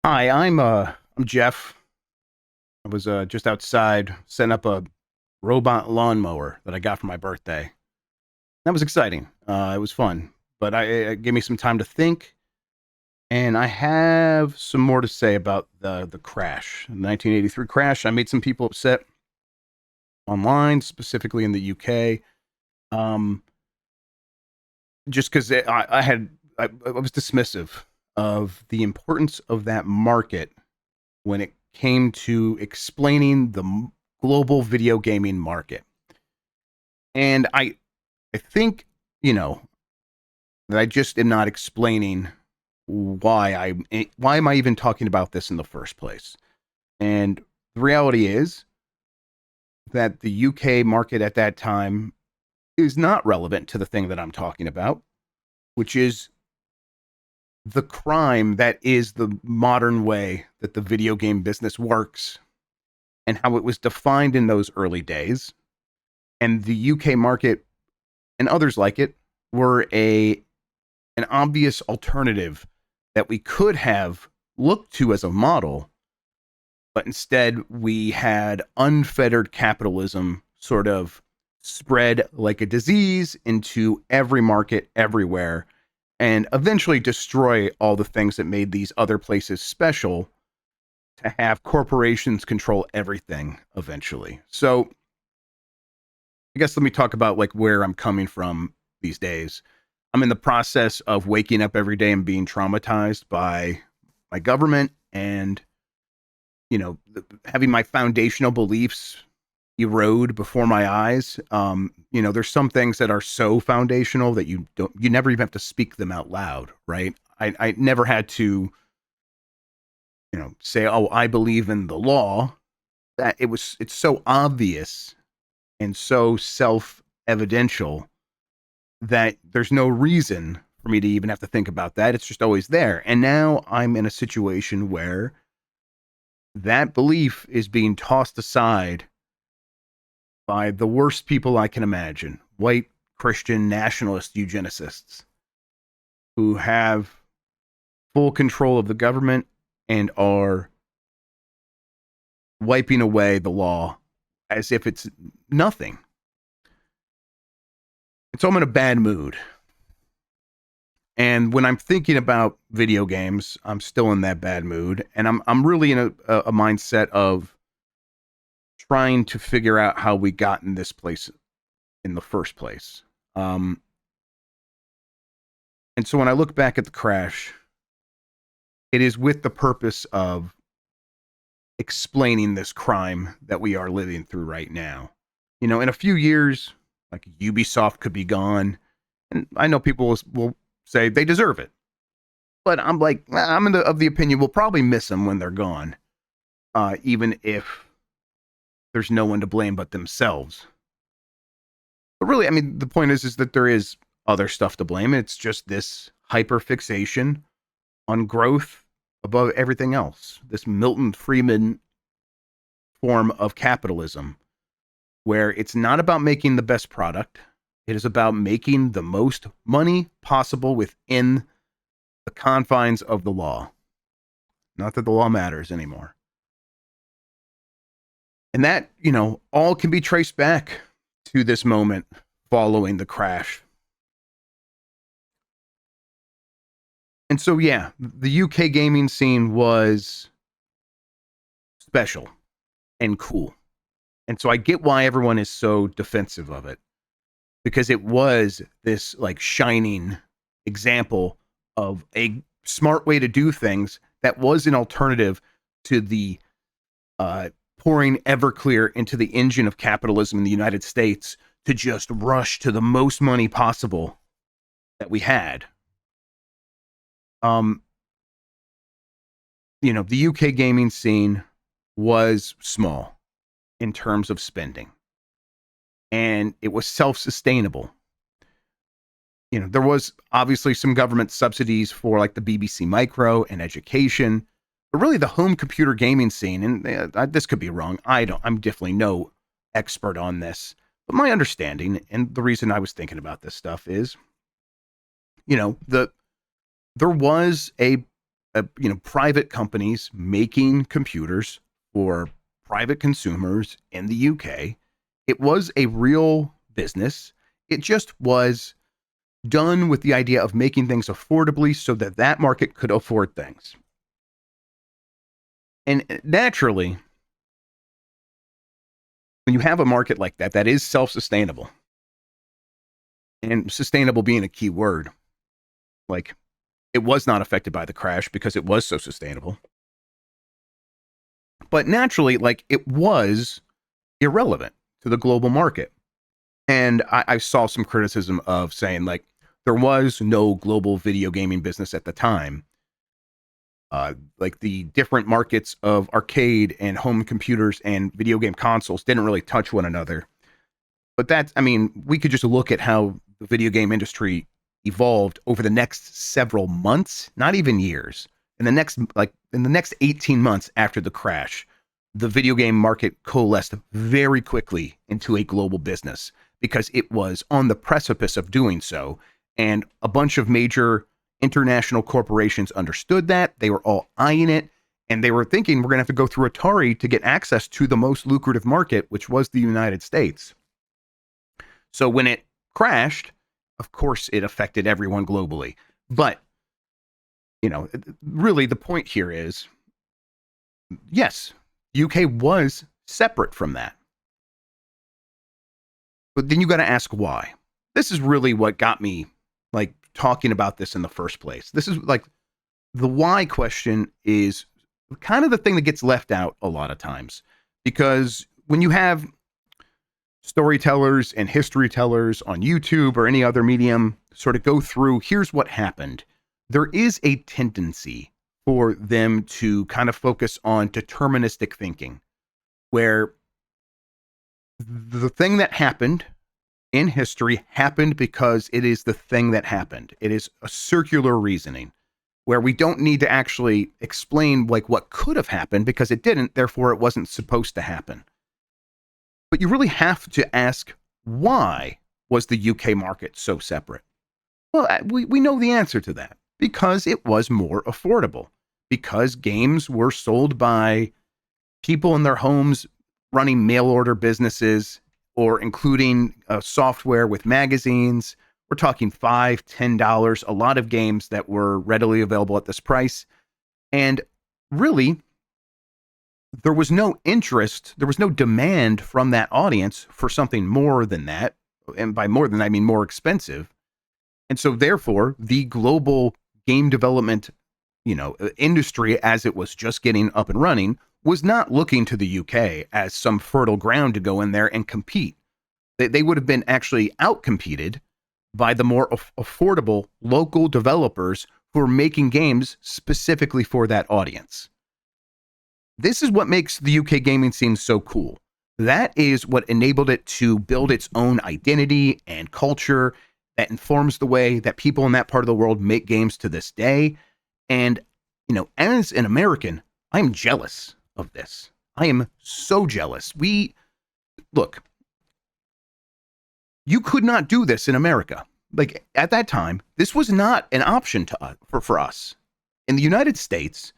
Hi, I'm Jeff. I was just outside setting up a robot lawnmower that I got for my birthday. That was exciting. It was fun, but it gave me some time to think, and I have some more to say about the crash, the 1983 crash. I made some people upset online, specifically in the UK, um, just because I was dismissive of the importance of that market when it came to explaining the global video gaming market. And I think, you know, that I just am not explaining why am I even talking about this in the first place. And the reality is that the UK market at that time is not relevant to the thing that I'm talking about, which is the crime that is the modern way that the video game business works and how it was defined in those early days. And the UK market and others like it were a an obvious alternative that we could have looked to as a model, but instead we had unfettered capitalism sort of spread like a disease into every market everywhere and eventually destroy all the things that made these other places special to have corporations control everything eventually. So I guess let me talk about like where I'm coming from these days. I'm in the process of waking up every day and being traumatized by my government and, having my foundational beliefs erode before my eyes. There's some things that are so foundational that you never even have to speak them out loud, right? I never had to, say, oh, I believe in the law. It's so obvious and so self evidential that there's no reason for me to even have to think about that. It's just always there. And now I'm in a situation where that belief is being tossed aside by the worst people I can imagine, white Christian nationalist eugenicists who have full control of the government and are wiping away the law as if it's nothing. And so I'm in a bad mood. And when I'm thinking about video games, I'm still in that bad mood, and I'm really in a mindset of trying to figure out how we got in this place in the first place. Um, and so when I look back at the crash, it is with the purpose of explaining this crime that we are living through right now. In a few years, like Ubisoft could be gone, and I know people will say they deserve it. But I'm like, of the opinion we'll probably miss them when they're gone, even if there's no one to blame but themselves. But really, I mean, the point is that there is other stuff to blame. It's just this hyper fixation on growth above everything else. This Milton Friedman form of capitalism, where it's not about making the best product. It is about making the most money possible within the confines of the law. Not that the law matters anymore. And that, all can be traced back to this moment following the crash. And so, yeah, the UK gaming scene was special and cool. And so I get why everyone is so defensive of it, because it was this like shining example of a smart way to do things that was an alternative to the pouring Everclear into the engine of capitalism in the United States to just rush to the most money possible that we had. Um, the UK gaming scene was small in terms of spending, and it was self-sustainable. There was obviously some government subsidies for like the BBC Micro and education, but really the home computer gaming scene, and this could be wrong. I'm definitely no expert on this, but my understanding and the reason I was thinking about this stuff is, there was a private companies making computers for private consumers in the UK. It was a real business. It just was done with the idea of making things affordably so that that market could afford things. And naturally, when you have a market like that, that is self-sustainable, and sustainable being a key word, like it was not affected by the crash because it was so sustainable. But naturally, like it was irrelevant to the global market. And I saw some criticism of saying like there was no global video gaming business at the time. Like the different markets of arcade and home computers and video game consoles didn't really touch one another. But that's, I mean, we could just look at how the video game industry evolved over the next several months, not even years. In the next 18 months after the crash, the video game market coalesced very quickly into a global business because it was on the precipice of doing so. And a bunch of major international corporations understood that. They were all eyeing it. And they were thinking we're going to have to go through Atari to get access to the most lucrative market, which was the United States. So when it crashed, of course, it affected everyone globally. But, really the point here is, yes, UK was separate from that. But then you got to ask why. This is really what got me like talking about this in the first place. This is like the why question is kind of the thing that gets left out a lot of times, because when you have storytellers and history tellers on YouTube or any other medium sort of go through, here's what happened, there is a tendency for them to kind of focus on deterministic thinking, where the thing that happened in history happened because it is the thing that happened. It is a circular reasoning where we don't need to actually explain like what could have happened because it didn't, therefore it wasn't supposed to happen. But you really have to ask, why was the UK market so separate? Well, we know the answer to that. Because it was more affordable. Because games were sold by people in their homes running mail order businesses or including software with magazines. We're talking $5, $10, a lot of games that were readily available at this price. And really, there was no interest, there was no demand from that audience for something more than that. And by more than, I mean more expensive. And so therefore, the global game development, industry, as it was just getting up and running, was not looking to the UK as some fertile ground to go in there and compete. They would have been actually outcompeted by the more affordable local developers who are making games specifically for that audience. This is what makes the UK gaming scene so cool. That is what enabled it to build its own identity and culture that informs the way that people in that part of the world make games to this day. And, as an American, I'm jealous of this. I am so jealous. Look, you could not do this in America. Like at that time, this was not an option for us. In the United States,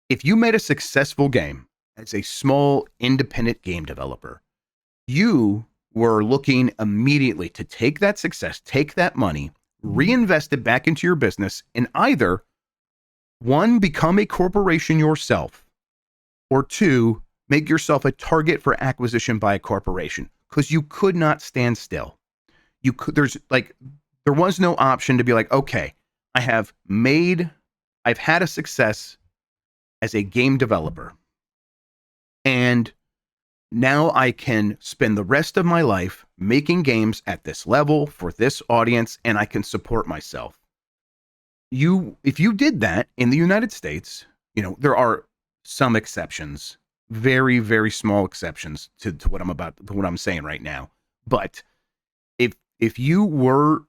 if you made a successful game as a small independent game developer, you were looking immediately to take that success, take that money, reinvest it back into your business, and either one, become a corporation yourself, or two, make yourself a target for acquisition by a corporation, because you could not stand still. There was no option to be like, okay, I've had a success as a game developer, and now I can spend the rest of my life making games at this level for this audience, and I can support myself. If you did that in the United States, there are some exceptions, very, very small exceptions to what I'm saying right now. But if you were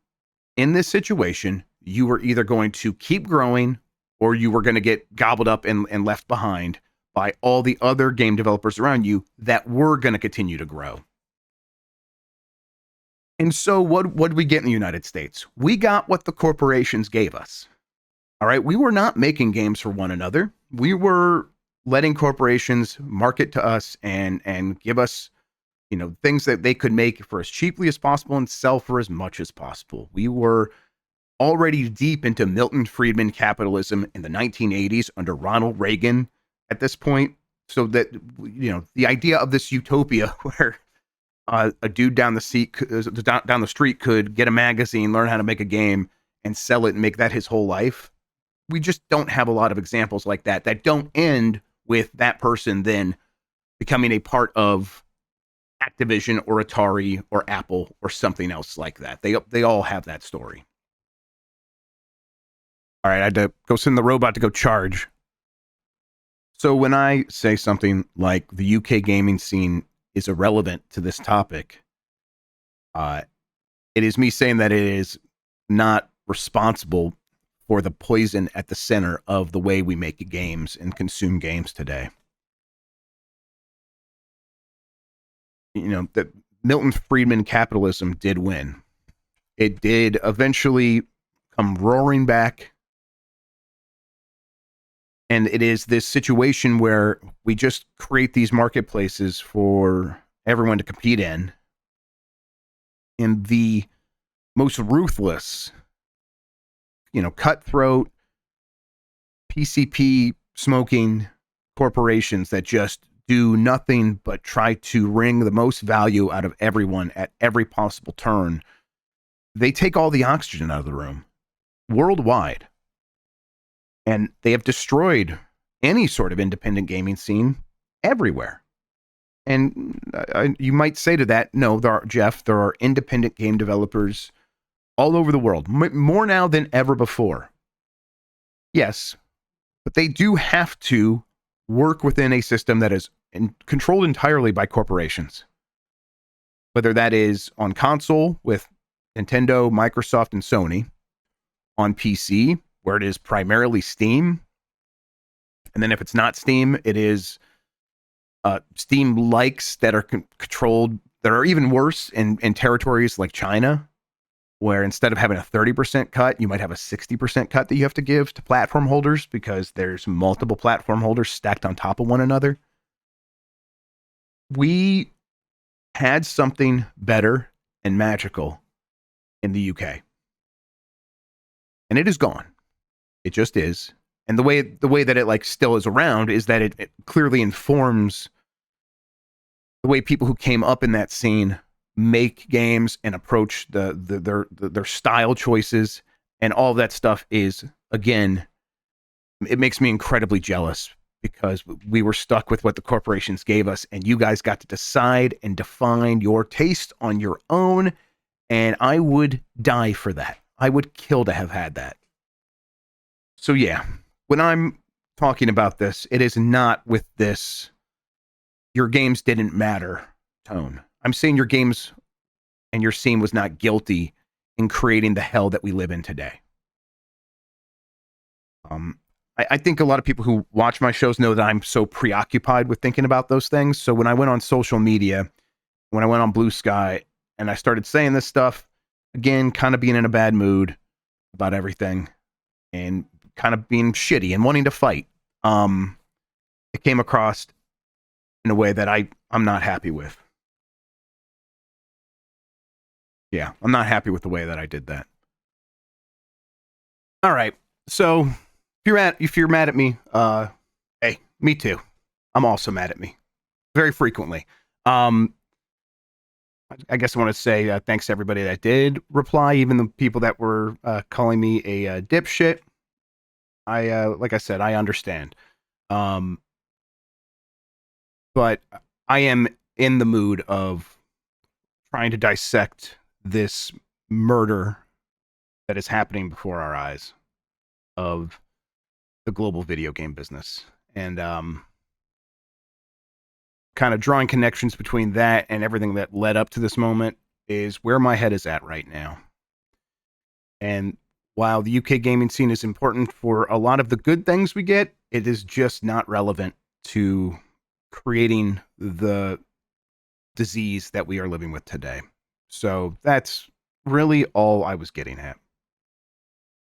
in this situation, you were either going to keep growing or you were going to get gobbled up and left behind by all the other game developers around you that were going to continue to grow. And so what did we get in the United States? We got what the corporations gave us. All right, we were not making games for one another. We were letting corporations market to us and give us, things that they could make for as cheaply as possible and sell for as much as possible. We were already deep into Milton Friedman capitalism in the 1980s under Ronald Reagan at this point. So that, the idea of this utopia where a dude down the street could get a magazine, learn how to make a game, and sell it and make that his whole life. We just don't have a lot of examples like that don't end with that person then becoming a part of Activision or Atari or Apple or something else like that. They all have that story. All right, I had to go send the robot to go charge. So when I say something like the UK gaming scene is irrelevant to this topic, it is me saying that it is not responsible for the poison at the center of the way we make games and consume games today. That Milton Friedman capitalism did win. It did eventually come roaring back. And it is this situation where we just create these marketplaces for everyone to compete in. And the most ruthless, cutthroat, PCP smoking corporations that just do nothing but try to wring the most value out of everyone at every possible turn, they take all the oxygen out of the room worldwide. And they have destroyed any sort of independent gaming scene everywhere. And you might say to that, no, Jeff, there are independent game developers all over the world, more now than ever before. Yes, but they do have to work within a system that is controlled entirely by corporations. Whether that is on console with Nintendo, Microsoft, and Sony, on PC, where it is primarily Steam. And then if it's not Steam, it is Steam likes that are controlled, that are even worse in territories like China, where instead of having a 30% cut, you might have a 60% cut that you have to give to platform holders because there's multiple platform holders stacked on top of one another. We had something better and magical in the UK. And it is gone. It just is. And the way that it still is around is that it clearly informs the way people who came up in that scene make games and approach their style choices, and all of that stuff is, again, it makes me incredibly jealous because we were stuck with what the corporations gave us, and you guys got to decide and define your taste on your own, and I would die for that. I would kill to have had that. So yeah, when I'm talking about this, it is not with this your games didn't matter tone. I'm saying your games and your scene was not guilty in creating the hell that we live in today. I think a lot of people who watch my shows know that I'm so preoccupied with thinking about those things. So when I went on social media, when I went on Blue Sky, and I started saying this stuff, again, kind of being in a bad mood about everything and kind of being shitty and wanting to fight, it came across in a way that I'm not happy with. Yeah, I'm not happy with the way that I did that. All right, so if you're mad at me, hey, me too. I'm also mad at me very frequently. I guess I want to say thanks to everybody that did reply, even the people that were calling me a dipshit. Like I said, I understand. But I am in the mood of trying to dissect this murder that is happening before our eyes of the global video game business. And kind of drawing connections between that and everything that led up to this moment is where my head is at right now. And while the UK gaming scene is important for a lot of the good things we get, it is just not relevant to creating the disease that we are living with today. So that's really all I was getting at.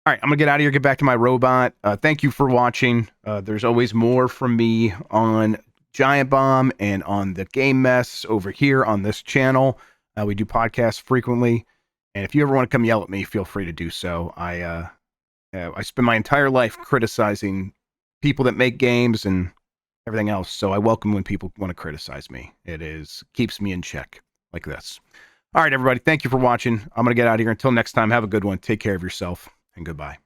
All right, I'm gonna get out of here, get back to my robot. Thank you for watching. There's always more from me on Giant Bomb and on the Game Mess over here on this channel. We do podcasts frequently, and if you ever want to come yell at me, feel free to do so. I spend my entire life criticizing people that make games and everything else, so I welcome when people want to criticize me. Keeps me in check like this. All right, everybody, thank you for watching. I'm gonna get out of here. Until next time, have a good one. Take care of yourself, and goodbye.